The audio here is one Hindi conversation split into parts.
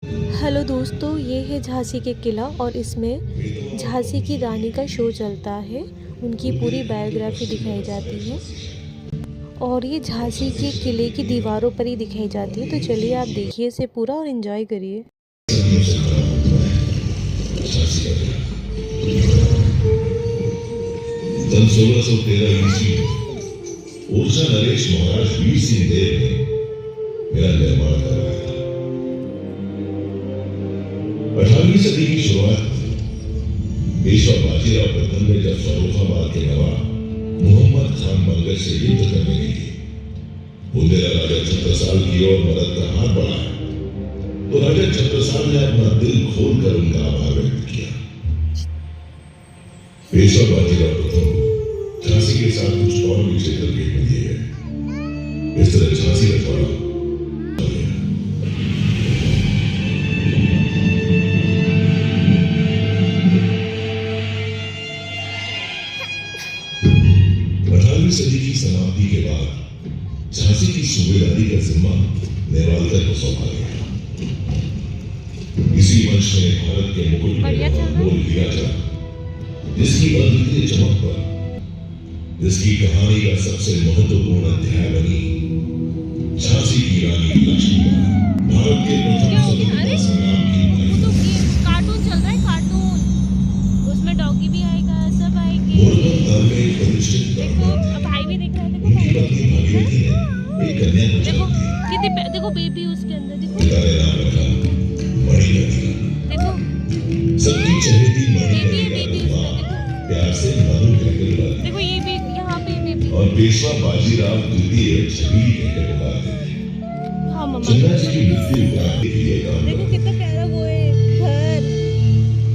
हेलो दोस्तों, ये है झांसी के किला और इसमें झांसी की रानी का शो चलता है। उनकी पूरी बायोग्राफी दिखाई जाती है और ये झांसी के किले की दीवारों पर ही दिखाई जाती है। तो चलिए आप देखिए इसे पूरा और एंजॉय करिए। सन 1613 ईस्वी ओरछा नरेश महाराज वीर सिंह देव ने मेरा निर्माण करवाया था। 18वीं सदी की शुरुआत में पेशवा बाजीराव प्रथम ने जब फर्रुखाबाद के नवाब मोहम्मद खान मंगल से युद्ध करने के लिए बुंदेला राजा छत्रसाल की ओर मदद का हाथ बढ़ाया तो राजा छत्रसाल ने अपना दिल खोलकर उनका आभार व्यक्त किया। पेशवा बाजीराव प्रथम झांसी के साथ कुछ और भी क्षेत्र भेंट में दिए गए। इस तरह झांसी रखवाड़ा सदी की समाप्ति के बाद झांसी की सूबेदारी का जिम्मा नेवालकर को सौंपा गया। इसी वंश ने भारत के मुकुट में मोल लिया था, जिसकी अद्वितीय चमक पर जिसकी कहानी का सबसे महत्वपूर्ण अध्याय बनी झांसी की रानी लक्ष्मीबाई। भारत के प्रथम स्वतंत्रता संग्राम की कार्टून चल रहा है, कार्टून उसमें डॉगी भी आएगा, सब आएंगे। में प्रतिष्ठित भाई भी दिख रहा है, उनकी पत्नी भागीरथी ने एक कन्या को जन्म दिया। कितने देखो बेबी उसके अंदर, देखो पिता ने नाम रखा मणिकर्णिका। देखो सबकी चहेती बेबी मणिकर्णिका प्यार से मधु कहकर बुलाती। देखो ये भी यहाँ पे बेबी। और पेशवा बाजीराव द्वितीय छबीली कहकर बुलाते थे। हाँ मम्मा, चंदा जी की मृत्यु प्राप्ति के लिए काम देखो कितना प्यारा वो है घर,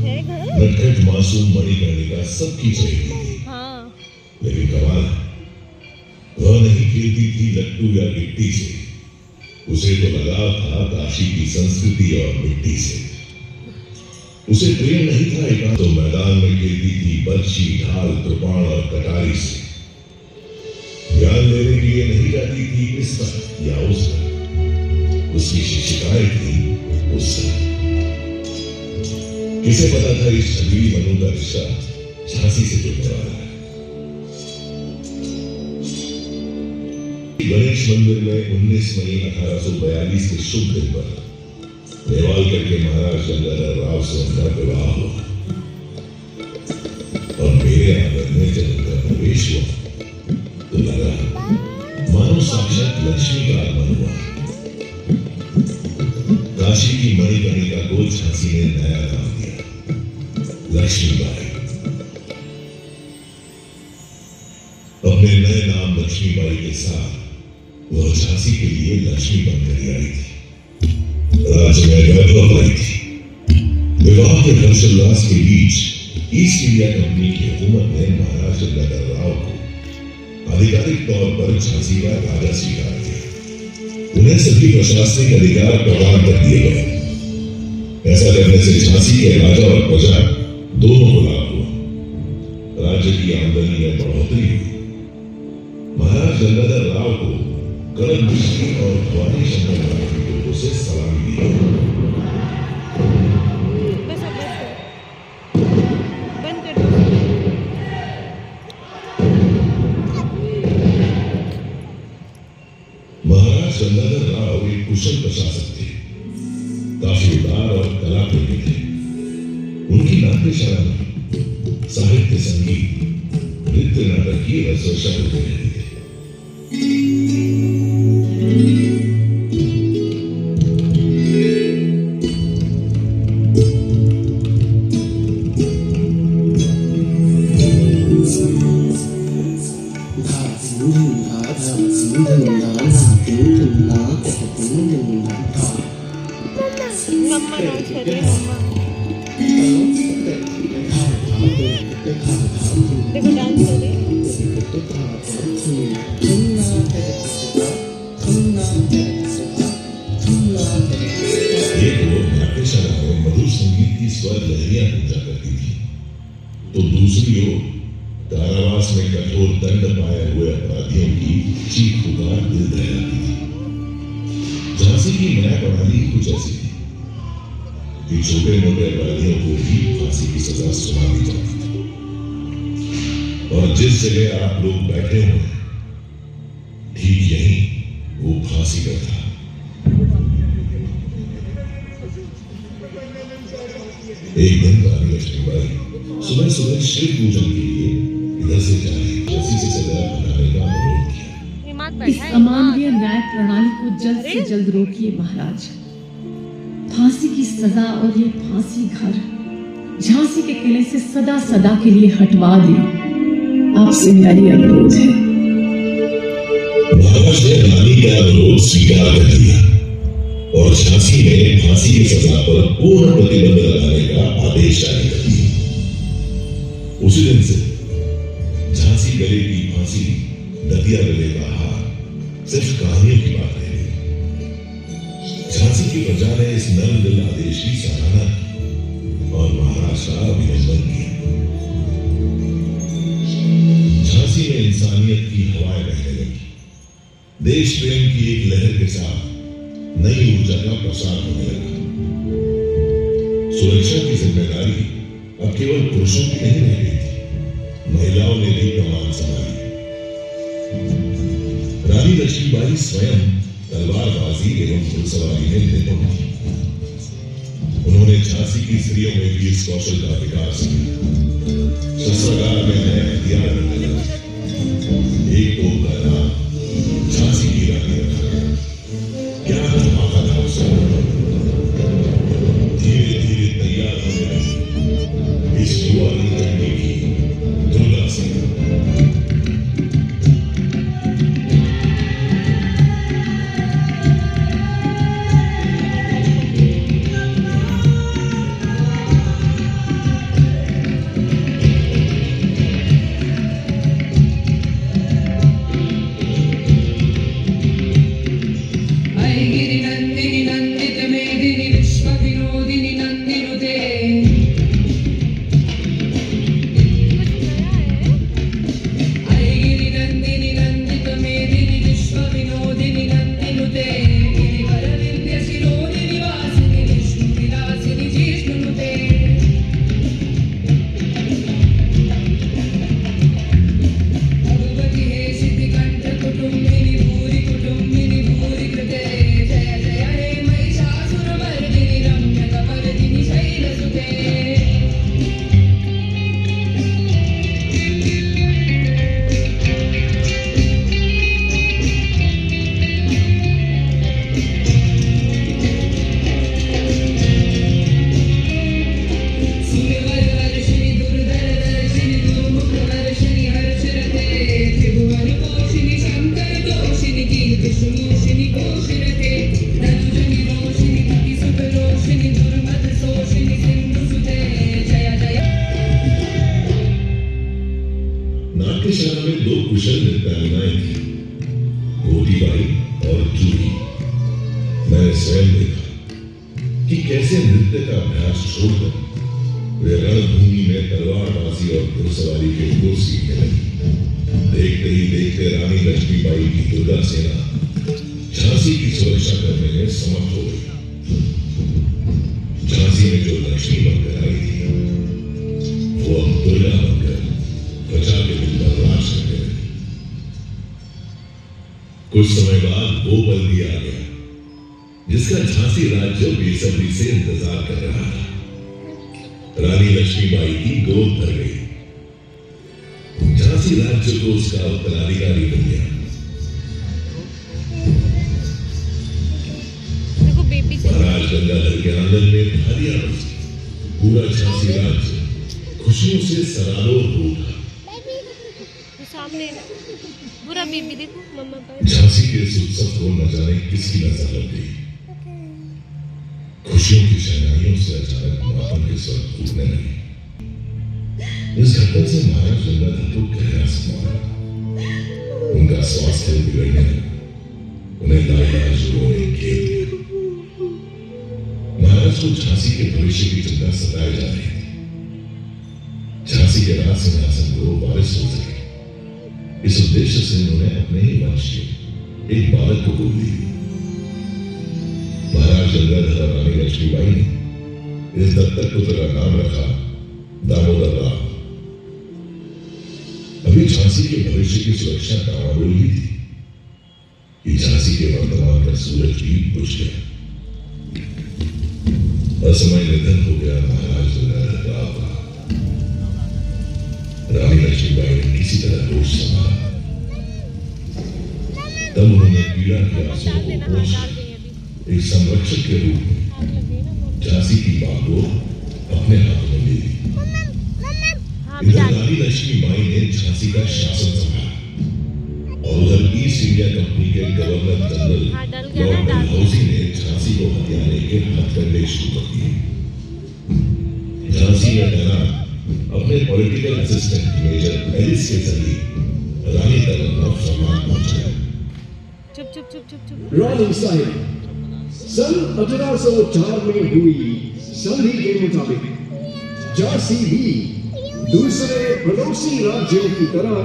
है घर। नटखट मासूम मणिकर्णिका सबकी चहेती थी। हाँ लेकिन कमाल है, वह नहीं खेलती थी लट्टू या गिट्टी से, उसे तो लगाव था काशी की संस्कृति और मिट्टी से। उसे प्रेम नहीं था एकांत, तो मैदान में खेलती थी बर्छी, ढाल, कृपाण और कटारी से। ज्ञान लेने के लिए नहीं जाती थी इस पर या उस पर, उसकी शिक्षिकाएं थी उस पर। किसे पता था इस छबीली मनु का रिश्ता झांसी से जुड़ने वाला है। गणेश मंदिर में 19 मई 1842 के शुभ दिन पर नेवालकर के महाराज गंगाधर राव से उनका विवाह हुआ और मेरे आंगन में जब उनका प्रवेश हुआ तो लगा मानो साक्षात लक्ष्मी का आगमन हुआ। काशी की मणिकर्णिका को झांसी ने नया नाम दिया, लक्ष्मीबाई। अपने नए नाम लक्ष्मीबाई के साथ वह झांसी के लिए लक्ष्मी बनकर आई थी। राज्य में वैभव आई थी। विवाह के हर्षोल्लास के बीच ईस्ट इंडिया कंपनी की हुकूमत ने महाराज गंगाधर राव को आधिकारिक तौर पर झांसी का राजा स्वीकार किया। उन्हें सभी प्रशासनिक अधिकार प्रदान कर दिए गए। ऐसा करने से झांसी के राजा और प्रजा दोनों को लाभ हुआ। राज्य की आमदनी में बढ़ोतरी हुई। महाराज गंगाधर राव को कड़क दृष्टि और भवानी शंकर की लोगों से सलामी दी। बंद कर दो। महाराज गंगाधर राव एक कुशल प्रशासक थे, काफी उदार और कला प्रेमी थे। उनकी नाट्यशाला में साहित्य, संगीत, नृत्य, नाटक की रसवर्षा होती रहती थी। मम्मा डांस कर रही है, मम्मा देखो डांस कर रही है। एक ओर नाट्यशाला में मधुर संगीत की स्वर लहरियां गूंजा करती थी, तो दूसरी ओर कारावास में कठोर दंड पाए हुए अपराधियों की चीख पुकार दिल दहलाती थी। झांसी की न्याय प्रणाली कुछ ऐसी थी। कि छोटे मोटे अपराधियों को भी फांसी की सजा सुना दी जाती थी। और जिस जगह आप लोग बैठे हुए हैं, ठीक यहीं वो फांसी पर था। एक दिन रानी लक्ष्मीबाई सुबह सुबह शिव पूजन के लिए इधर से जा रही फांसी की सजा बनाने का अनुरोध किया। इस अमानवीय न्याय प्रणाली को जल्द से जल्द रोकिए महाराज। फांसी की सजा और ये फांसी घर झांसी के किले से सदा सदा के लिए हटवा दें, आपसे मेरी अनुरोध है। महाराज ने रानी का अनुरोध स्वीकार कर लिया और झांसी में फांसी की सजा पर पूर्ण प्रतिबंध लगाने का आदेश जारी कर दिया। उसी दिन से झांसी गले की फांसी, दतिया गले का हार सिर्फ कहानियों की बात है। झांसी की प्रजा ने इस नल आदेश की सराहना की और महाराज का अभिनंदन किया। झांसी में इंसानियत की हवाएं बहने लगी। देश प्रेम की एक लहर के साथ नई ऊर्जा का प्रसार होने लगा। सुरक्षा की जिम्मेदारी अब केवल पुरुषों की नहीं रह गई थी, महिलाओं ने भी कमान संभाली। रानी लक्ष्मीबाई स्वयं तलवारबाजी एवं घुड़सवारी में निपुण थी। उन्होंने झांसी की स्त्रियों में भी इस कौशल का विकास किया। शस्त्रागार में नए हथियार बनने लगे। एक तोप का नाम झांसी की रानी रखा गया। क्या धमाका था उसका! धीरे धीरे तैयार होने लगी इस युवा रणचंडी की दुर्गा सेना। नाट्यशाला में दो कुशल नृत्यांगनाएं थी, गोटीबाई और जूही। मैंने स्वयं देखा कि कैसे नृत्य का अभ्यास छोड़कर वे रणभूमि में तलवारबाजी और घुड़सवारी के गुर सीखने लगी। देखते ही देखते रानी लक्ष्मीबाई की दुर्गा सेना झांसी की सुरक्षा करने में समर्थ हो गई। झांसी में जो लक्ष्मी बनकर आई थी, वो अब दुर्गा बनकर प्रजा के दिल पर राज करने लगी। कुछ समय बाद वो पल भी आ गया जिसका झांसी राज्य बेसब्री से इंतजार कर रहा था। रानी लक्ष्मीबाई की गोद भर गई। झांसी राज्य को उसका उत्तराधिकारी बन गया। महाराज गंगाधर के आंगन में धारियां बजी। पूरा झांसी राज्य खुशियों से सराबोर हो उठा। सामने बुरा बेबी देखो मम्मा का। झांसी के इस उत्सव को न जाने किसकी नजर लग गई। खुशियों की शहनाइयों से अचानक मातम के स्वर टूटने लगे। इस घटना से महाराज गंगाधर को गहरा समा। उनका स्वास्थ्य बिगड़ने लगा। उन्हें लाइलाज रोने घेर लिया। महाराज को झांसी के भविष्य की चिंता सताए जा रही थी। झांसी के राज सिंहासन को वारिस हो सके, इस उद्देश्य से उन्होंने अपने ही वंश के एक बालक को गोद ली। महाराज गंगाधर और रानी लक्ष्मीबाई ने इस दत्तक पुत्र का नाम रखा दामोदर राव। अभी झांसी के भविष्य की सुरक्षा दामादोल ही थी कि झांसी के वर्तमान का सूरज भी बुझ गया। असमय निधन हो गया महाराज गंगाधर राव का। रानी लक्ष्मीबाई ने किसी तरह होश संभाला। तब उन्होंने पीड़ा के आंसुओं को पोंछ एक संरक्षक के रूप में झांसी की बात को अपने हाथों में ले ली। इधर रानी लक्ष्मीबाई ने झांसी का शासन संभाला और उधर ईस्ट इंडिया कंपनी के गवर्नर जनरल लॉर्ड डलहौजी ने झांसी को हथियाने के हथकंडे शुरू कर दिए। झांसी में तैनात अपने पॉलिटिकल असिस्टेंट मेजर एलिस के जरिए रानी तक अपना फरमान पहुंचाया। चुप चुप चुप चुप चुप। रानी साहिब, सन 1804 में हुई संधि के मुताबिक झांसी भी दूसरे पड़ोसी राज्यों की तरह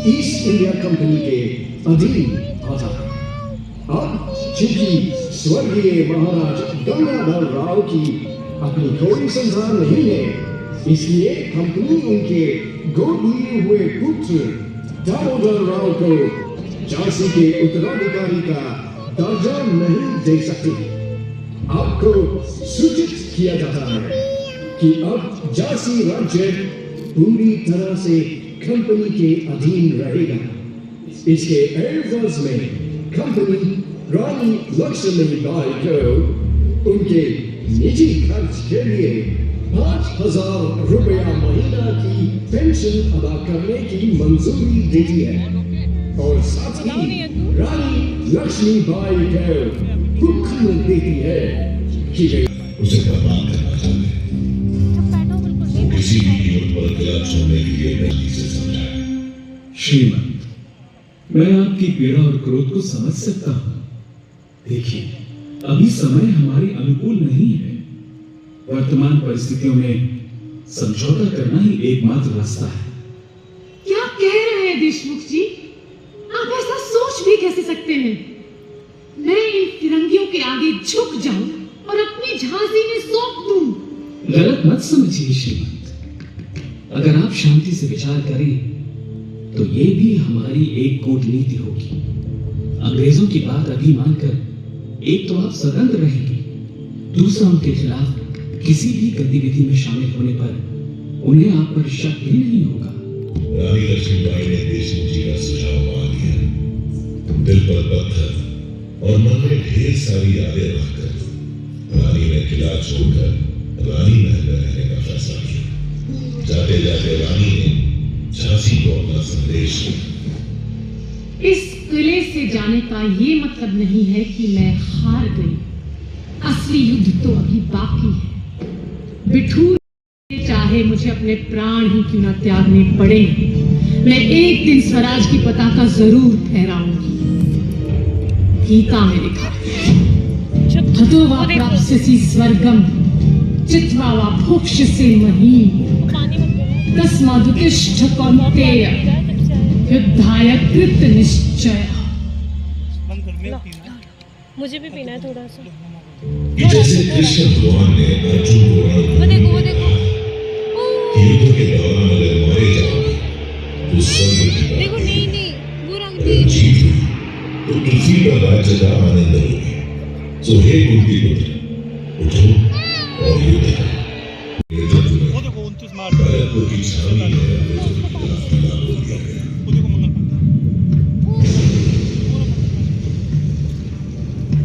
ईस्ट इंडिया कंपनी के अधीन आता है। अब चूंकि स्वर्गीय महाराज गंगाधर राव की अपनी कोई संतान नहीं है, इसलिए कंपनी उनके गोद लिए हुए पुत्र दामोदर राव को झांसी के उत्तराधिकारी का दर्जा नहीं दे सकती। आपको सूचित किया जाता है कि अब झांसी राज्य पूरी तरह से कंपनी के अधीन रहेगा। इसके एवज में कंपनी रानी लक्ष्मीबाई को उनके निजी खर्च के लिए 5,000 रुपया महीना की पेंशन अदा करने की मंजूरी देती है और साथ ही रानी लक्ष्मीबाई को हुक्म देती है कि वे उसे बर्बाद करना चाहते हैं। वो किसी भी कीमत पर किला छोड़ने के लिए गलती से समझा। श्रीमंत, मैं आपकी पीड़ा और क्रोध को समझ सकता हूं। देखिए, अभी समय हमारे अनुकूल नहीं है। वर्तमान परिस्थितियों में समझौता करना ही एकमात्र रास्ता है। क्या कह रहे हैं देशमुख जी? आप ऐसा सोच भी कैसे सकते हैं? मैं इन फिरंगियों के आगे झुक जाऊं और अपनी झांसी में सौंप दूं? गलत मत समझिए श्रीमंत। अगर आप शांति से विचार करें तो ये भी हमारी एक कूटनीति होगी। अंग्रेजों की बात अभी मानकर एक तो आप स्वतंत्र रहेंगे, दूसरा उनके खिलाफ किसी भी गतिविधि में शामिल होने पर उन्हें आप पर शक भी नहीं होगा। रानी लक्ष्मीबाई ने देशमुख जी का सुझाव मान लिया। दिल पर पत्थर और मन में ढेर सारी यादें रखकर रानी ने किला छोड़कर रानी महल में रहने का फैसला किया। जाते जाते रानी ने झांसी को अपना संदेश दिया। इस किले से जाने का ये मतलब नहीं है कि मैं हार गई। असली युद्ध तो अभी बाकी है। बिठूर चाहे मुझे अपने प्राण ही क्यों न त्यागने पड़े, मैं एक दिन स्वराज की पताका जरूर फहराऊंगी। गीता में लिखा है, हतो वा प्राप्स्यसि स्वर्गम चित्वा वा भोक्ष्यसे महीम् तस्मादुत्तिष्ठ कौन्तेय युद्धाय कृत निश्चय। मुझे भी पीना है थोड़ा सा। जैसे कृष्ण भगवान ने अर्जुन को वो देखो कि युद्ध के दौरान अगर मारे जाओगे तो स्वर्ग की देखो। बात नहीं नहीं वो रंग अगर जीत हुई तो पृथ्वी पर राज्य का आनंद लोगे। सो हे कुंती पुत्र, उठो और युद्ध करो। भरतपुर की छावनी में अंग्रेजों के खिलाफ हमला बोल दिया गया।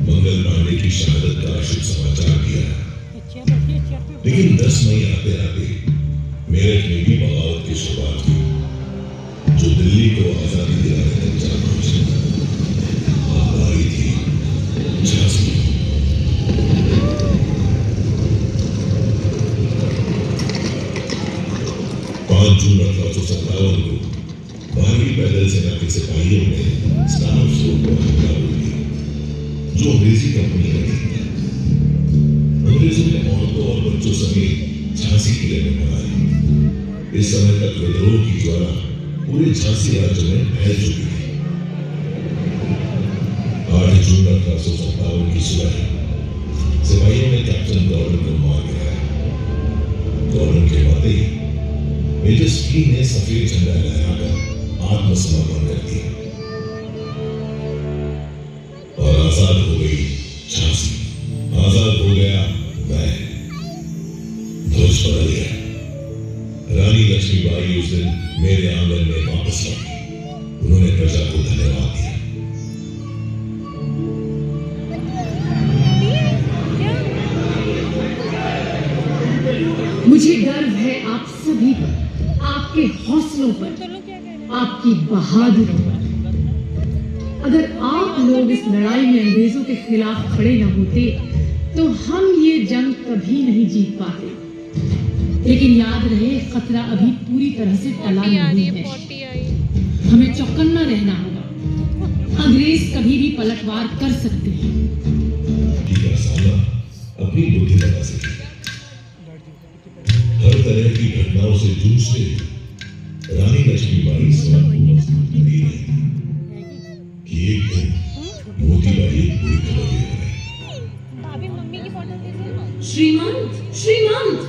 मंगल पांडे की शहादत का शुभ समाचार दिया। लेकिन 10 मई आते आते मेरठ में भी बगावत की शुरुआत हुई, जो दिल्ली को आजादी दिलाने तक जा पहुंची। अब आई थी झांसी। 5 जून 1857 को भारतीय पैदल सेना के सिपाहियों ने स्नान फ्लोर को हमला बोल दिया, जो अंग्रेजी कंपनी का था। अंग्रेजों ने औरतों और बच्चों समेत झांसी किले में भगाया। इस समय तक विद्रोह की ज्वाला पूरे झांसी राज्य में फैल चुकी थी। 8 जून 1857 की सुबह सिपाहियों ने कैप्टन गॉर्डन को मार गिराया। मेजस्वी ने सफेद झंडा लहराकर आत्मसमर्पण कर दिया और आजाद हो गई झांसी, आजाद हो गया मैं। ध्वज बदल गया। रानी लक्ष्मीबाई उस दिन मेरे आंगन में वापस लौटी। उन्होंने प्रजा को धन्यवाद दिया। मुझे गर्व है आप सभी पर, आपके हौसलों पर, आपकी बहादुरी पर। अगर आप लोग इस लड़ाई में अंग्रेजों के खिलाफ खड़े न होते तो हम ये जंग कभी नहीं जीत पाते। लेकिन याद रहे, खतरा अभी पूरी तरह से टला नहीं है। हमें चौकन्ना रहना होगा। अंग्रेज कभी भी पलटवार कर सकते हैं। अपनी बुद्धिमत्ता से हर तरह की घटनाओं से जूझते रानी लक्ष्मीबाई रही कि एक दिन मोतीबाई पूरी खबर ले रहे। श्रीमंत,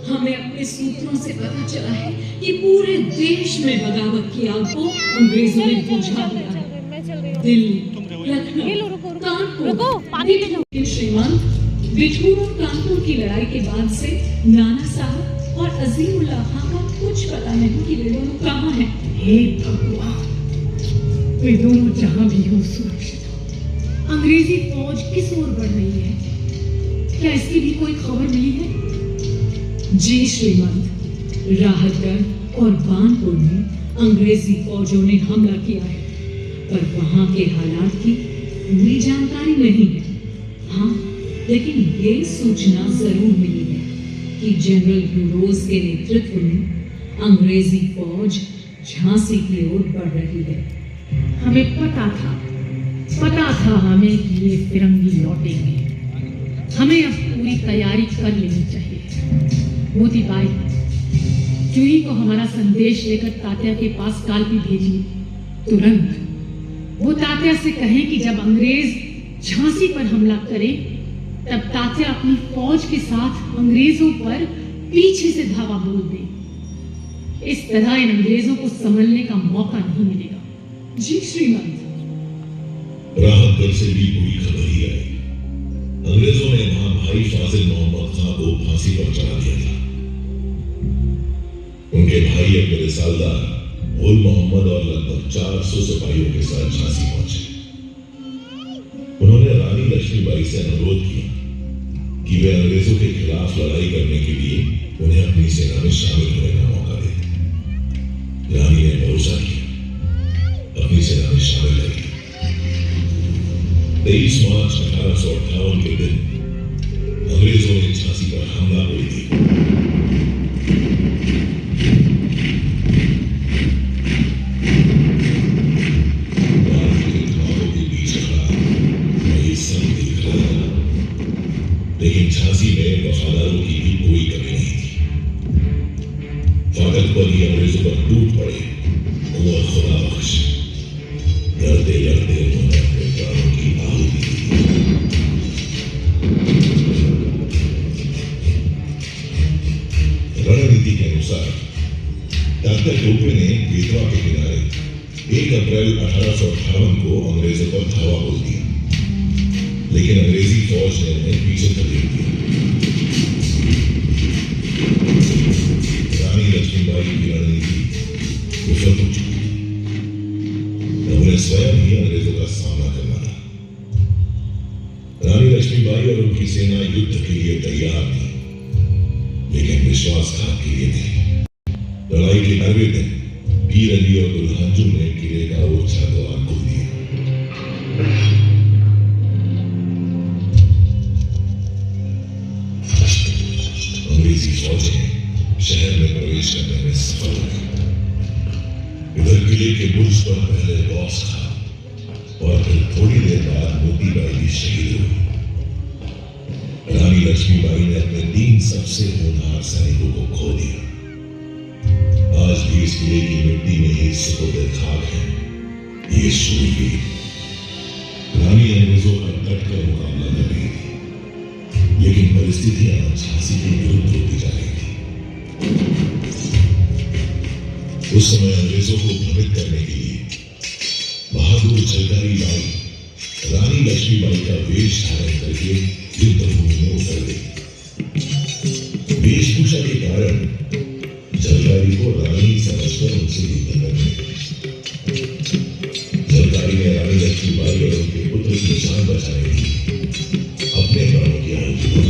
हमें अपने सूत्रों से पता चला है कि पूरे देश में बगावत की आग को अंग्रेजों ने बुझा दिया है। दिल्ली, लखनऊ, कानपुर, श्रीमंत, बिठूर और कानपुर की लड़ाई के बाद से नाना साहब और अजीमुल्लाह खां का कुछ पता नहीं कि वे दोनों कहाँ हैं। हे भगवान, वे दोनों जहाँ भी हो सुरक्षित हो। अंग्रेजी फौज किस ओर बढ़ रही है? क्या इसकी भी कोई खबर मिली है? जी श्रीमंत, राहतगढ़ और बानपुर में अंग्रेजी फौजों ने हमला किया है, पर वहां के हालात की पूरी जानकारी नहीं है। हाँ, लेकिन ये सूचना जरूर मिली है कि जनरल ह्यूरोज के नेतृत्व में अंग्रेजी फौज झांसी की ओर बढ़ रही है। हमें पता था हमें कि ये फिरंगी लौटेंगे। हमें अब पूरी तैयारी कर लेनी चाहिए। मोतीबाई, चूही को हमारा संदेश लेकर तात्या के पास कालपी भेजिए। तुरंत वो तात्या से कहें कि जब अंग्रेज झांसी पर हमला करें तब तात्या अपनी फौज के साथ अंग्रेजों पर पीछे से धावा बोल दे। इस तरह इन अंग्रेजों को संभलने का मौका नहीं मिलेगा। जी श्रीमंत। राहतगढ़ से भी पूरी खबर ही आई। अंग्रेजों ने वहां भाई फाजिल मोहम्मद खां को फांसी पर चढ़ा दिया था। उनके भाई अपने रिसालदार गुल मोहम्मद और लगभग 400 सिपाहियों के साथ झांसी पहुंचे। उन्होंने रानी लक्ष्मीबाई से अनुरोध किया कि वे अंग्रेजों के खिलाफ लड़ाई करने के लिए उन्हें अपनी सेना में शामिल होने का मौका दे। रानी ने भरोसा किया, अपनी सेना में शामिल कर लिया। 23 मार्च 1858 के दिन अंग्रेजों ने झांसी पर हमला बोल दिया। लेकिन झांसी में वफादारों की भी कोई कमी नहीं थी। फाटक पर ही अंग्रेजों पर टूट पड़े और खुदा बख्श लड़ते लड़ते उन्होंने अपने प्राणों की आहुति दी। रणनीति के अनुसार तात्या टोपे ने बेतवा के किनारे 1 अप्रैल 1858 को अंग्रेजों पर धावा बोल दिया, लेकिन अंग्रेजी फौज ने उन्हें पीछे धकेल दिया। रानी लक्ष्मीबाई की रणनीति विफल हो चुकी थी। उन्हें स्वयं ही अंग्रेजों का सामना करना था। रानी लक्ष्मीबाई और उनकी सेना युद्ध के लिए तैयार थी, लेकिन विश्वासघात के लिए नहीं। लड़ाई के 9वें दिन पीर अली और दुल्हांजू ने किले का ओछा द्वार खोल दिया। अंग्रेजी फौजें शहर में प्रवेश करने में सफल हो गई। इधर किले के बुर्ज पर पहले बॉस था और फिर थोड़ी देर बाद मोतीबाई भी शहीद हुई। रानी लक्ष्मीबाई ने अपने 3 सबसे होनहार सैनिकों को खो दिया। आज भी इस किले की मिट्टी में ही सुपुर्द खाक है ये शूरवीर। रानी अंग्रेजों का डटकर मुकाबला कर रही थी, लेकिन परिस्थितियां झांसी के विरुद्ध होती जा रही थी। उस समय अंग्रेजों को भ्रमित करने के लिए बहादुर झलकारी बाई रानी लक्ष्मीबाई का वेश धारण करके युद्ध भूमि में उतर गई। वेशभूषा के कारण झलकारी को रानी समझकर उनसे युद्ध करने लगी। झलकारी ने रानी लक्ष्मीबाई और उनके पुत्र की जान बचाने की अपने प्राणों की आहुति दी।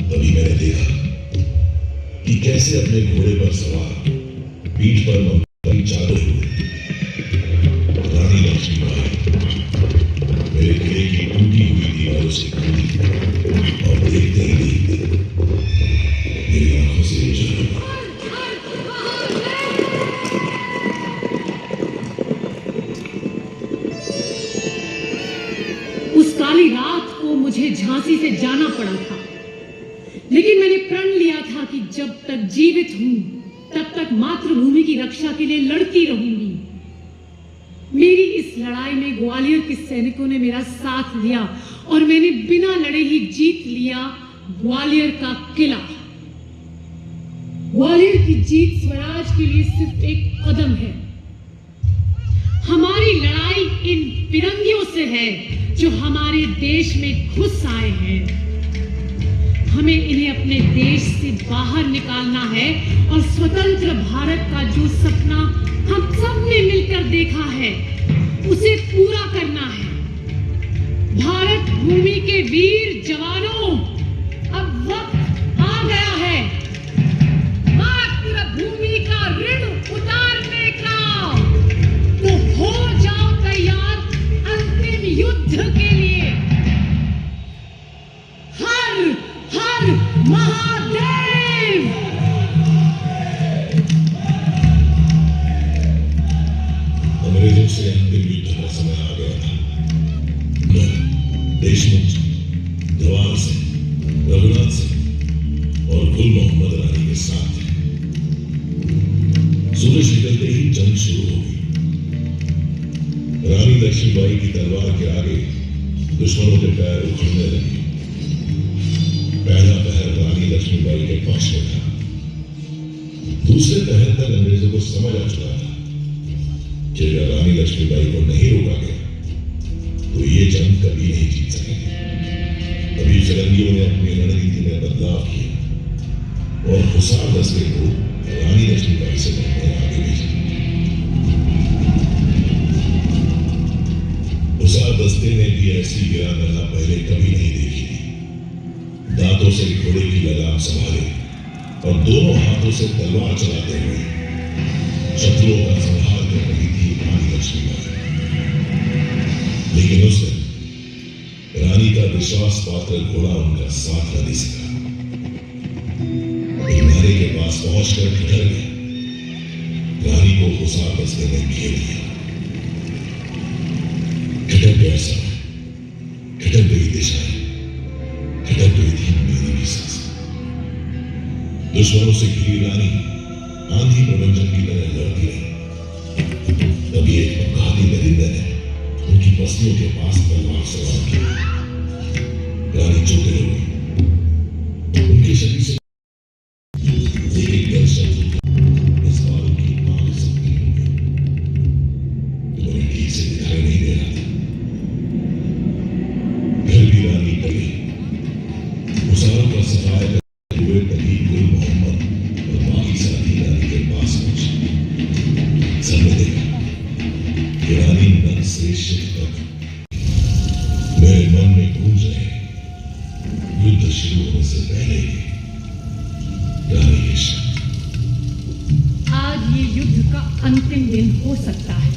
तभी मैंने देखा कि कैसे अपने घोड़े पर सवार पीठ पर ममता की चादर हुए रानी लक्ष्मीबाई मेरे किले की टूटी हुई दीवारों से कूदी और देखते ही देखते मेरी आंखों से ओझल हो गई। उस काली रात को मुझे झांसी से जाना पड़ा था, लेकिन मैंने प्रण लिया था कि जब तक जीवित हूं तब तक मातृभूमि की रक्षा के लिए लड़ती रहूंगी। मेरी इस लड़ाई में ग्वालियर के सैनिकों ने मेरा साथ दिया और मैंने बिना लड़े ही जीत लिया ग्वालियर का किला। ग्वालियर की जीत स्वराज के लिए सिर्फ एक कदम है। हमारी लड़ाई इन फिरंगियों से है जो हमारे देश में घुस आए हैं। हमें इन्हें अपने देश से बाहर निकालना है और स्वतंत्र भारत का जो सपना हम सब ने मिलकर देखा है उसे पूरा करना है। भारत भूमि के वीर जवानों, अब वक्त आ गया है मातृभूमि का ऋण उतारने का। तो हो जाओ तैयार अंतिम युद्ध के लिए। हर हर महादेव। अंग्रेजों से अंतिम युद्ध का समय आ गया था। मैं देशमुख, जवान सिंह, रघुनाथ सिंह और गुल मोहम्मद रानी के साथ थे। सूरज निकलते ही जंग शुरू हो गई। रानी लक्ष्मीबाई की तलवार के आगे दुश्मनों के पैर उखड़ने लगे। पहला पहर रानी लक्ष्मीबाई के पक्ष में था। दूसरे पहर तक अंग्रेजों को समझ आ चुका था कि अगर रानी लक्ष्मीबाई को नहीं रोका गया तो ये जंग कभी नहीं जीत सकेंगे। तभी फिरंगियों ने अपनी रणनीति में बदलाव किया और हुसार दस्ते को रानी लक्ष्मीबाई से लड़ने आगे भेजा। हुसार दस्ते ने भी ऐसी वीरांगना पहले कभी नहीं देखी थी। दांतों से घोड़े की लगाम संभाले और दोनों हाथों से तलवार चलाते हुए शत्रुओं का संहार कर रही थी रानी लक्ष्मीबाई। लेकिन उस दिन रानी का विश्वास पात्र घोड़ा उनका साथ न दे सका। किनारे के पास पहुंचकर ठहर गया। रानी को हुसार दस्ते ने घेर लिया। खटक गया समय, खटक गई दिशाएं, खटक गई थी मेरी भी सांसें। दुश्मनों से घिरी रानी आंधी प्रबंधन की तरह लड़ती रही। तभी एक घाती दरिंदे ने उनकी बस्तियों के पास तलवार सवार की। रानी चोटिल हो गई। उनके शरीर से एक एक शत्रु इस बार उनकी आंख सबकी हो गई। उन्हें ठीक से दिखाई नहीं दे रहा था। फिर भी रानी टली। हुसारों का सफाया करते हुए तभी गुल मोहम्मद और बाकी साथी रानी के पास पहुंचे। सबने देखा कि रानी नख से शिर तक मेरे मन में गूंज रहे युद्ध शुरू होने से पहले ही रानी के शब्द। आज ये युद्ध का अंतिम दिन हो सकता है।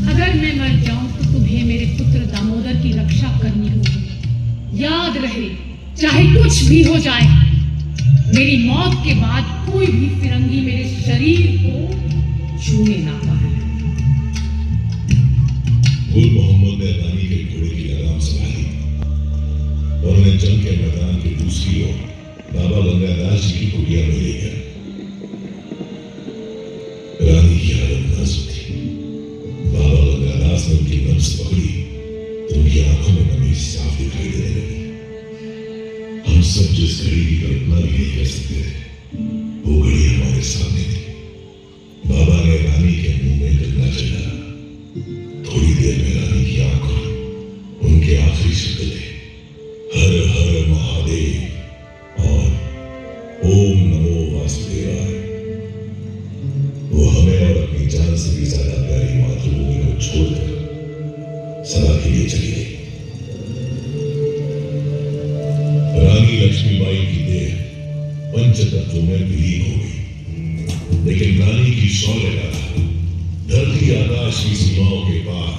अगर मैं मर जाऊं तो तुम्हें मेरे पुत्र दामोदर की रक्षा करनी होगी। याद रहे, चाहे कुछ भी हो जाए, मेरी मौत के बाद कोई भी फिरंगी मेरे शरीर को छूने ना पाए। गुल मोहम्मद ने रानी के घोड़े की लगाम संभाली और उन्हें जंग के मैदान के दूसरी ओर बाबा गंगादास जी की कुटिया में ले गया। रानी की हालत नाजुक थी। बाबा गंगादास ने उनकी नब्ज पकड़ी तो उनकी आंखों में नमी साफ दिखाई देने लगी। हम सब जिस घड़ी की कल्पना भी नहीं कर सकते थे वो घड़ी हमारे सामने थी। लक्ष्मीबाई की देह पंचतत्वों में विलीन हो गई, लेकिन रानी की शौर्य गाथा धरती आकाश की सीमाओं के पार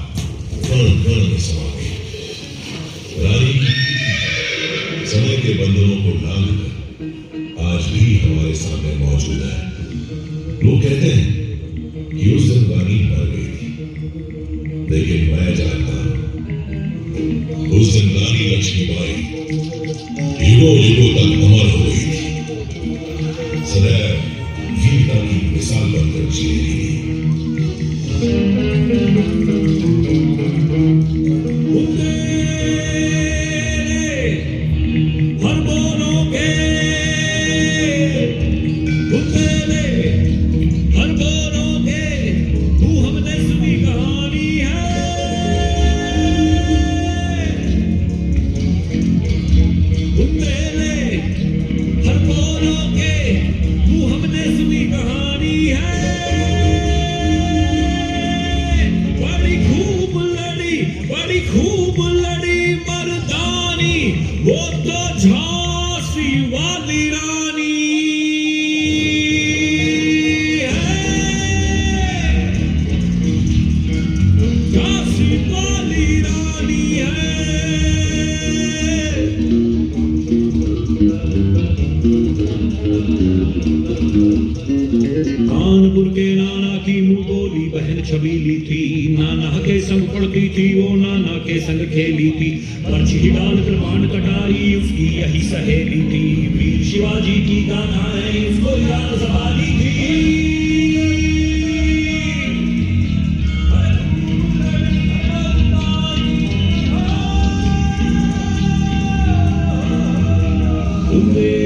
कण कण में समा गई। रानी की समय के बंधनों को लांघकर आज भी हमारे सामने मौजूद है। लोग कहते हैं कि उस दिन रानी मर गई थी, लेकिन मैं जानता हूं उस दिन रानी लक्ष्मीबाई युगों युगों तक अमर हो गई थी, सदैव वीरता की मिसाल बनकर जी रही थी। वो तो झांसी वाली रानी है, झांसी वाली रानी है। कानपुर के नाना की मुंह बोली बहन छबीली थी, नाना के संग पढ़ती थी, वो नाना के संग खेली थी, पर्ची डाल कृपाण कटारी उसकी यही सहेली थी, वीर शिवाजी की गाथाएं उसको याद सवारी थी। उम्र